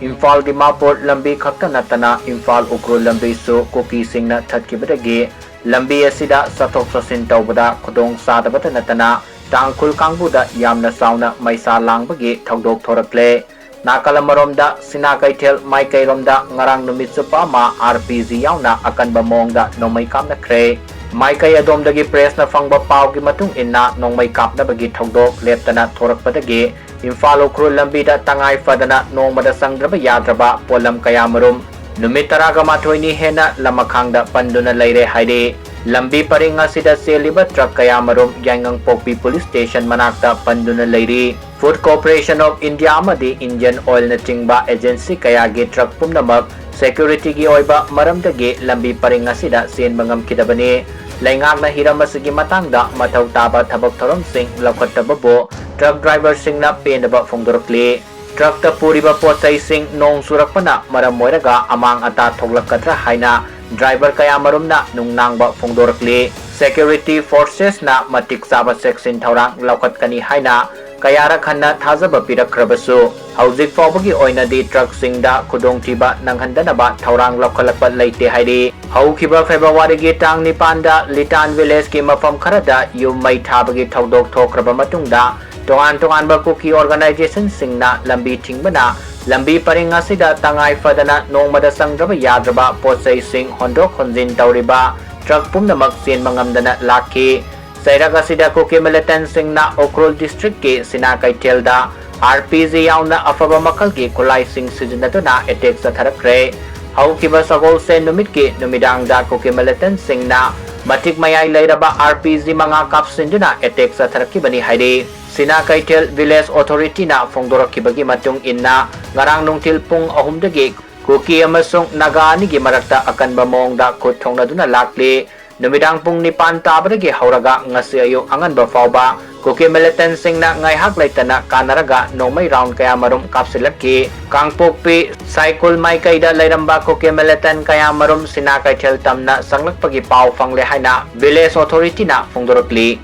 Imphal Dimapur lambi khakta natana Imphal Ukhrul lambi su Kuki Singna Thatkhibadagi lambi asida sathok sasin tawbada Khudong Chadaba natana Tangkhul Kangbuda yamna sauna maisa langbagi thawdok thorakle Nakalamaromda Sinakaitel Maikairomda ngarang numit supa ma RPG yauna akan bamongda nomay kamna kre Maikai adomdagi press na fangba pau gi matung inna nongmay kapna bagi thawdok leptana thorakpadagi Imphal Ukhrul lambida tangai fadana nongmada sangdraba yadraba polam kayamarum numit taraga mathoini hena lamakhangda panduna leire haide lambi paringa sida seliba truck kayamarum yangang pokpi police station manakta panduna leire Food Corporation of India amadi Indian Oil na chingba agency kayagi truck pumnamak security gi oiba maramdagi lambi paringa sida sen mangam kidabani laingak na hiramasigi matangda mathau taba thabak thorom sing lakhatababo truck driver singna penaba phongdorkli truck ta puriba pochai sing nong surakpana maram moiraga amang ata thoglakatra haina driver kaya marumna nungnangba phongdorkli security forces na matik saba section thorang lakhatkani haina kayara khanna thajaba pirakrabasu hauzik fawbagi oinadi truck singda khudong thiba nanghandanaba thorang lakhalakpa leite haidi haukiba February gi tang nipanda litan village ki mafam kharada yum mai thabagi thodok thokraba matungda tongan ba kuki organization singna lambi thingbana lambi paringa sida tangai fadana nongmada sangraba yadraba pochai sing hondok honjin tawriba truck pumnamak sen mangamdana lakhi Sairaga sida Kuki militant singna Ukhrul district ki Sinakaitel da RPG yauna afaba makal ki kulai sing sizinatuna attack sa tharakre haukiba sagol sen numit ki numidang da Kuki militant singna matik mayai leiraba RPG manga kapsinduna attack sa tharakibani haidi Sinakaitel village authority na phongdorakibagi matung inna ngarang nungtil pung ahumdagi Kuki amasung nagani gi marakta akan bamong da khut thongnaduna lakli Numidang pung nipan tabadagi hauraga ngasi ayu angan bafawba Kuki militant singna ngaihak laitana kanaraga nomay round kaya marum kapsilaki kangpokpi cycle mai kaida lairamba Kuki militant kaya marum Sinakaitel tamna sanglakpagi pau fangle haina village authority na phongdorokli